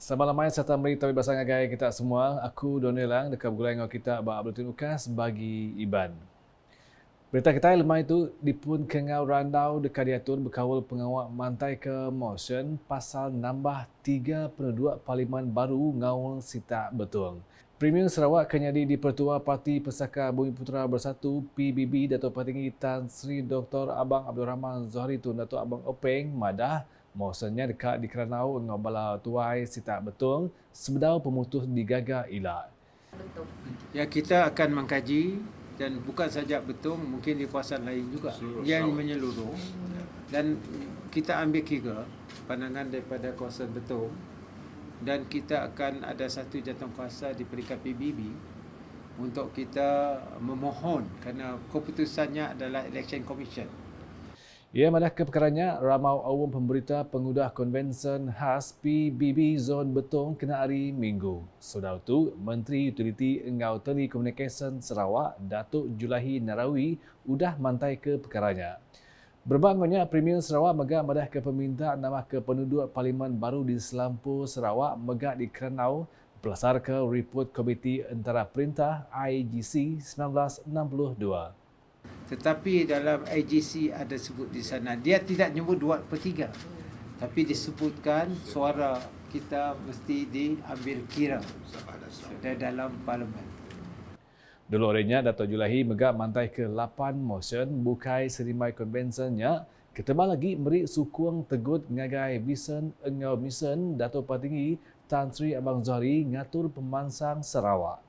Selamat malam serta mari tahu bersama gaya kita semua. Aku Donelang dekat gulai ngau kita Abang Abdul Tin Ukas bagi Iban. Berita kita lemah itu dipun kengau randau dekat diatur berkawal pengawal mantai ke motion pasal nambah 3 penduduk parlimen baru ngawal sita betul. Premier Sarawak kenyadi di Pertua Parti Pesaka Bumi Putera Bersatu PBB Datuk Petinggi Tan Sri Dr. Abang Abdul Rahman Zohri Tun Datuk Abang Openg madah maksudnya dekat di Keranau ngabala tuai sita betul sebedau pemutus digaga ilah. Ya, kita akan mengkaji dan bukan saja betul, mungkin di kawasan lain juga yang menyeluruh, dan kita ambil kira pandangan daripada kawasan betul, dan kita akan ada satu jawatankuasa di peringkat PBB untuk kita memohon kerana keputusannya adalah Election Commission. Ia madah ke perkaranya, ramau awam pemberita pengudah konvensyen khas PBB Zon Betong kena hari Minggu. Sudah itu, Menteri Utiliti Engau Telekomunikasi Sarawak, Datuk Julahi Narawi, udah mantai ke perkaranya. Berbangunnya Premier Sarawak megak madah ke peminta nama ke penduduk parlimen baru di Selampur Sarawak megak di Keranau belasar ke report Komiti Antara Perintah IGC 1962. Tetapi dalam IGC ada sebut di sana, dia tidak nyebut 2/3, tapi disebutkan suara kita mesti diambil kira dalam parlimen. Dulu orangnya Datuk Julahi megak mantai ke 8 motion bukai serimai konvensyennya ketebal lagi meri sukung tegut ngagai bisen engau misen Datuk Petinggi Tan Sri Abang Zohri ngatur pemansang Sarawak.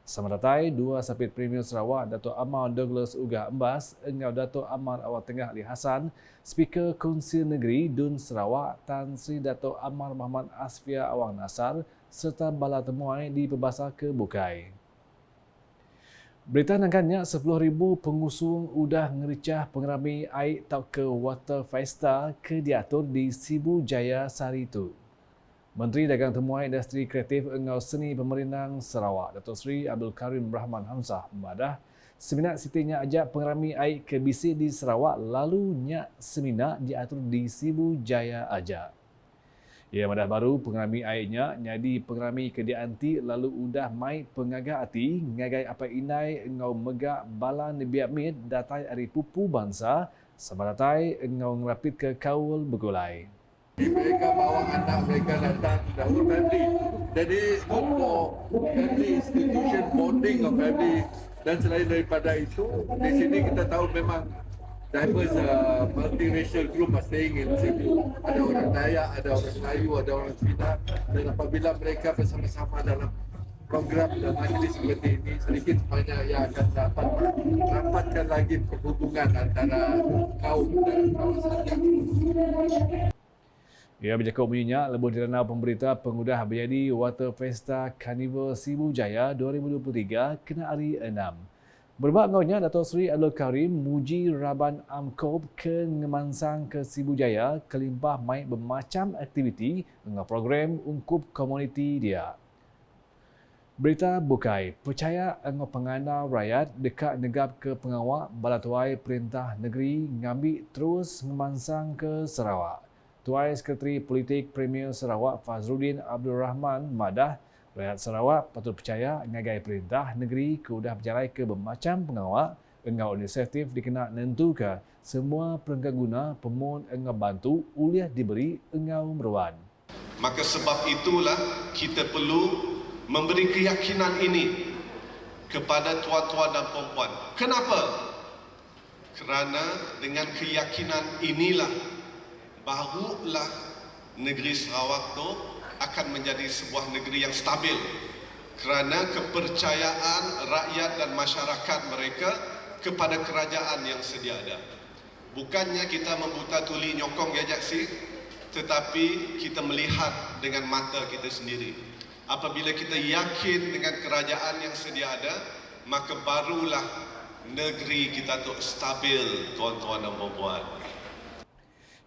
Sama datai, dua sapit Premier Sarawak, Datuk Amar Douglas Ugah Embas, engau Datuk Amar Awal Tengah Ali Hassan, Speaker Konsil Negeri Dun Sarawak, Tan Sri Datuk Amar Muhammad Asfia Awang Nasar, serta bala temuai di Perbasar ke Bukai. Berita nangkannya 10,000 pengusung udah ngericah pengerami air tau ke Water Fiesta ke diatur di Sibu Jaya Saritu. Menteri Dagang Temuai Industri Kreatif Engau Seni Pemerintah Sarawak, Datuk Seri Abdul Karim Rahman Hamzah madah seminar sitinya ajak pengerami air ke BC di Sarawak lalu nyak seminar diatur di Sibu Jaya aja. Ia madah baru pengerami airnya nyadi pengerami ke dianti lalu udah mai pengaga hati ngagai apa inai engau megak bala nebiak mit datai hari pupu bangsa sama datai engau ngerapit ke kaul begulai. Mereka bawa anak mereka datang dahulu family. Jadi untuk family institution bonding of family, dan selain daripada itu, di sini kita tahu memang diverse multiracial group are staying in sini. Ada orang Dayak, ada orang Melayu, ada orang Cina, dan apabila mereka bersama-sama dalam program dan majlis seperti ini, sedikit banyak yang akan dapat merapatkan lagi perhubungan antara kaum dan kawasan. Ia bercakap bunyinya lebih direnau pemberita pengudah berjadi Water Fiesta Carnival Sibu Jaya 2023 kena hari 6. Berbak ngaunya Datuk Seri Abdul Karim muji Raban Amkob ke ngemansang ke Sibu Jaya kelimpah mai bermacam aktiviti dengan program ungkup komuniti dia. Berita Bukai, percaya engau pengandau rakyat dekat negap ke pengawal balatuai perintah negeri ngambil terus ngemansang ke Sarawak. Tuai Sekretari Politik Premier Sarawak Fazruddin Abdul Rahman madah rakyat Sarawak patut percaya ngagai perintah negeri ke udah berjalan ke bermacam pengawal engau inisiatif dikena nentukan semua perangkat guna pemohon engau bantu uliah diberi engau meruan. Maka sebab itulah kita perlu memberi keyakinan ini kepada tuan-tuan dan puan-puan. Kenapa? Kerana dengan keyakinan inilah barulah negeri Sarawak tu akan menjadi sebuah negeri yang stabil kerana kepercayaan rakyat dan masyarakat mereka kepada kerajaan yang sedia ada. Bukannya kita membuta tuli nyokong gajak si, tetapi kita melihat dengan mata kita sendiri. Apabila kita yakin dengan kerajaan yang sedia ada, maka barulah negeri kita tu stabil, tuan-tuan dan puan-puan.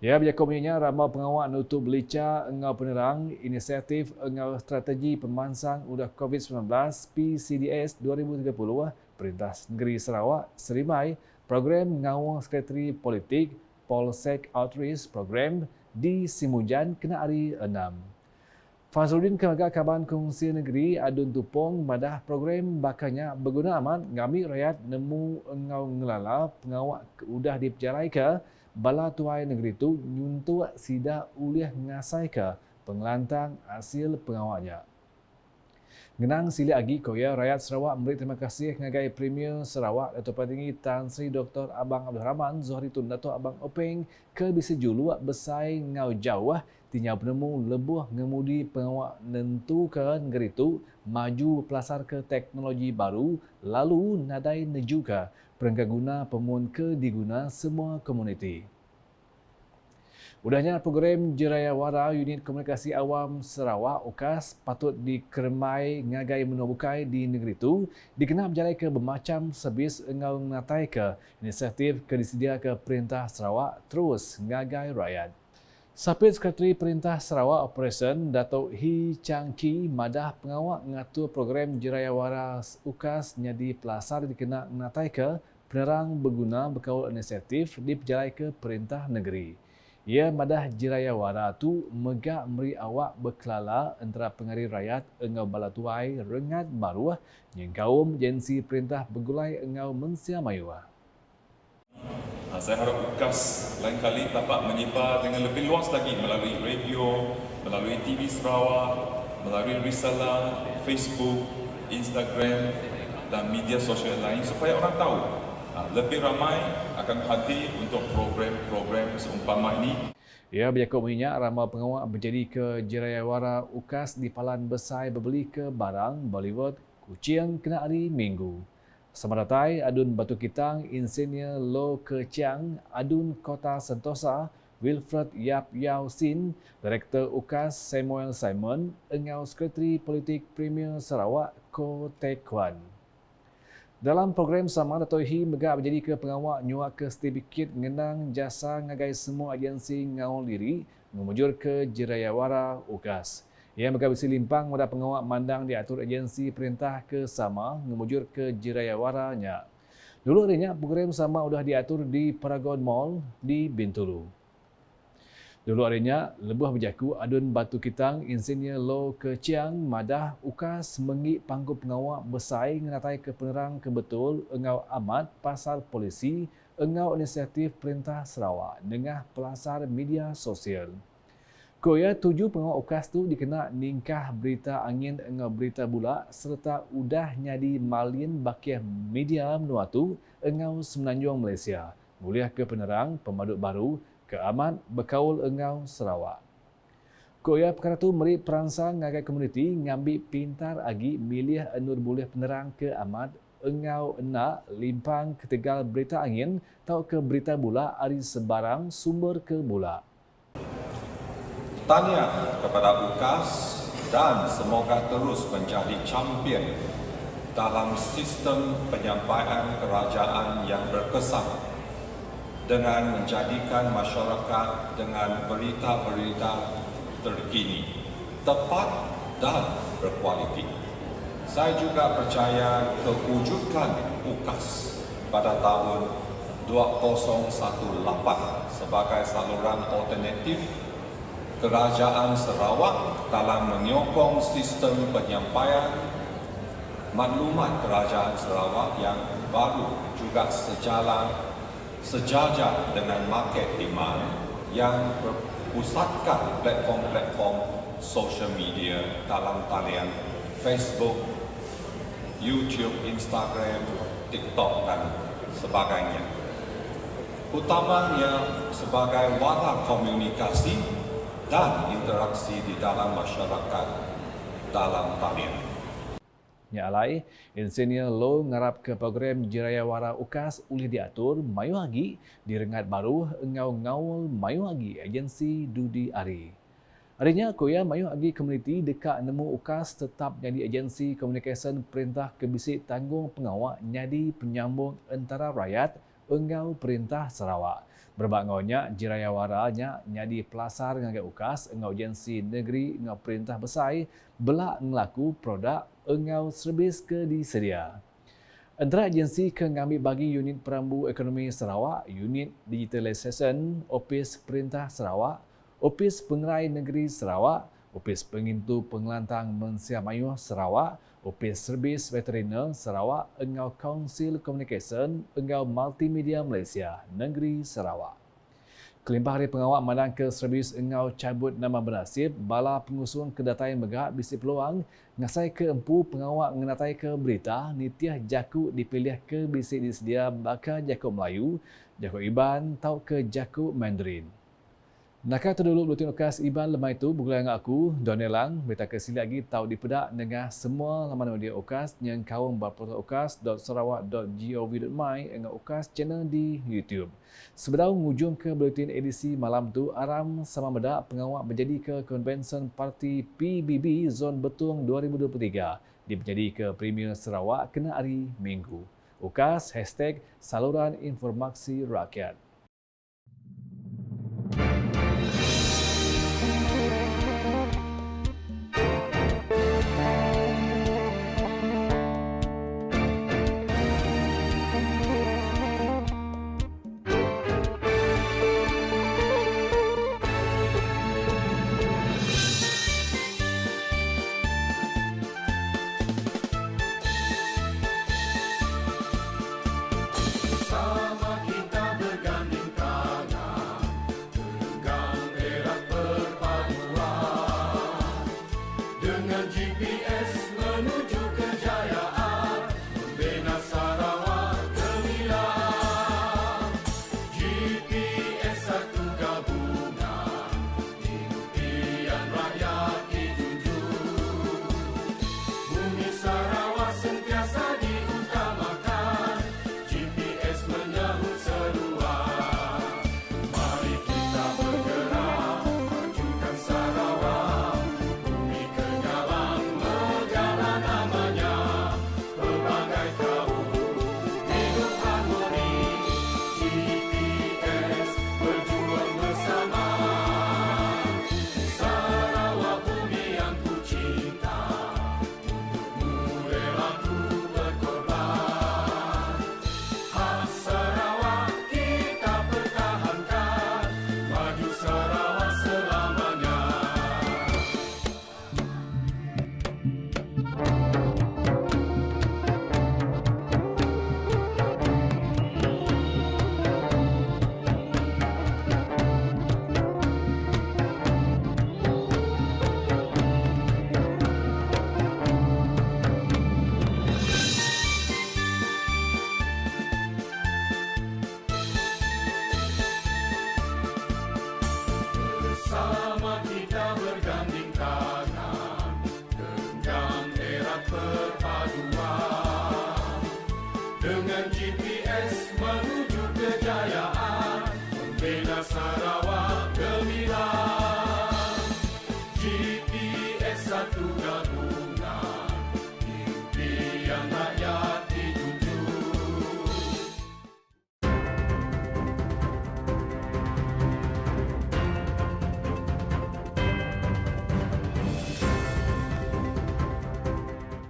Ya, bercakap bunyinya ramai pengawal nutup belicah engau penerang inisiatif engau strategi pemansang udah COVID-19 PCDS 2030 Perintah Negeri Sarawak serimai program ngawang Sekretari Politik Polsek Outreach Program di Simujan kena hari 6. Fazrudin Keluarga Kaban Kongsi Negeri Adun Tupong madah program bakanya berguna amat ngami rakyat nemu engau ngelala pengawak udah diperjalai ke bala tuai negeri tu nyuntuk sida uliah ngasai ke pengelantang hasil pengawaknya. Ngenang sili agi koya rakyat Sarawak memberi terima kasih ngagai Premier Sarawak Dato' Patinggi Tan Sri Dr. Abang Abdul Rahman Zohri Tun Dato' Abang Openg ke bisi julu besai ngau jauh tinya penemu lebuh ngemudi pengawak nentu ke negeri itu maju pelasar ke teknologi baru lalu nadai neju ke perengka guna pemun ke diguna semua komuniti. Udahnya program Jerayawara Unit Komunikasi Awam Sarawak UKAS patut dikermai ngagai menubukai di negeri itu dikenal berjalai ke bermacam servis engau ngatai ke inisiatif ke disedia ke Perintah Sarawak terus ngagai rakyat. Sapit Sekretari Perintah Sarawak Operation Datuk Hee Chang Ki madah pengawak ngatur program Jerayawara UKAS nyadi pelasar dikena ngatai ke penerang berguna berkawal inisiatif diperjalai ke Perintah Negeri. Ia madah Jerayawara tu megak meri awak berkelala antara pengari rakyat engau bala tuai rengat baru yang kaum agensi perintah bergulai engau mensia mayu. Saya harap UKAS lain kali dapat menyebar dengan lebih luas lagi melalui radio, melalui TV Sarawak, melalui risalah, Facebook, Instagram dan media sosial lain supaya orang tahu lebih ramai akan hadir untuk program-program seumpama ini. Ia berjakut minyak ramai pengawak berjadi ke Jerayawara UKAS di Palan Besai berbeli ke barang Bollywood Kuching kena hari Minggu. Semaratai Adun Batu Kitang Insinyur Lo Keciang Adun Kota Sentosa Wilfred Yap Yau Sin Direktur UKAS Samuel Simon engau Sekretari Politik Premier Sarawak Ko Teck Kwan. Dalam program sama, Dato' Hee megak menjadi ke pengawak nyuak ke sertifikat ngenang jasa ngagai semua agensi ngawal diri memujur ke Jerayawara UKAS. Ia megak bisi limpang pada pengawak mandang diatur agensi perintah ke sama memujur ke Jerayawaranya. Dulu adanya program sama sudah diatur di Paragon Mall di Bintulu. Dulu adanya lebuh berjaku Adun Batu Kitang Insinyur Lo Keciang madah UKAS mengik pangku pengawak besai ngenatai ke penerang kebetul engau amat pasal polisi engau inisiatif Perintah Sarawak dengan pelasar media sosial. Koya 7 pengawak UKAS tu dikena ningkah berita angin engau berita bula serta udah nyadi malin bakiah media menua tu engau Semenanjung Malaysia. Muliah ke penerang pemaduk baru ke amat berkaul engau Sarawak. Koya perkara tu meri perangsang ngagai komuniti ngambil pintar agi milih enur boleh penerang ke amat engau enak limpang ketegal berita angin tau ke berita bula ari sebarang sumber ke bula. Tanya kepada UKAS dan semoga terus menjadi champion dalam sistem penyampaian kerajaan yang berkesan dengan menjadikan masyarakat dengan berita-berita terkini, tepat dan berkualiti. Saya juga percaya kewujudan UKAS pada tahun 2018 sebagai saluran alternatif Kerajaan Sarawak dalam menyokong sistem penyampaian maklumat Kerajaan Sarawak yang baru juga sejajar dengan market demand yang berpusatkan platform-platform social media dalam talian Facebook, YouTube, Instagram, TikTok dan sebagainya. Utamanya sebagai wadah komunikasi dan interaksi di dalam masyarakat dalam talian. Nya alai, Insinyur Lo ngarap ke program Jerayawara UKAS ulih diatur mayu lagi di rengat baru engau ngawal mayu lagi agensi Dudi Ari. Adanya koya mayu lagi komuniti dekat nemu UKAS tetap jadi agensi komunikasi perintah kebisik tanggung pengawak nyadi penyambung antara rakyat engau Perintah Sarawak. Berbangaunya Jerayawaranya nyadi pelasar ngagai UKAS engau agensi negeri engau perintah besar belak ngelaku produk engau servis ke disedia. Antara agensi ke ngambil bagi unit perambu ekonomi Sarawak, unit digitalisation, Ofis Perintah Sarawak, Ofis Pengerai Negeri Sarawak, Opis Pengintu Pengelantang Mensia Mayuh Sarawak, Opis Servis Veteriner Sarawak, Engau Kaunsil Komunikasi, Engau Multimedia Malaysia, Negeri Sarawak. Kelimpah Hari Pengawak Madang ke Servis Engau cabut nama bernasib, bala pengusung kedatai megah bisi peluang, ngasai ke empu pengawak ngenatai ke berita, nitiah jaku dipilih ke bisi disedia bakal jaku Melayu, jaku Iban, tau ke jaku Mandarin. Nakal terdulu Buletin Ukas Iban lemah itu bergulai dengan aku, Donelang, berita kesili lagi tahu dipedak dengan semua laman media Ukas yang kawang berportal ukas.sarawak.gov.my dengan Ukas channel di YouTube. Sebelum mengujung ke Buletin edisi malam tu, aram sama medak pengawak menjadi ke Konvensyen Parti PBB Zon Betung 2023 menjadi ke Premier Sarawak kena hari Minggu. Ukas #Saluran Informasi Rakyat. Sama kita berganding tangan, genggam erat perpaduan, dengan GPS menuju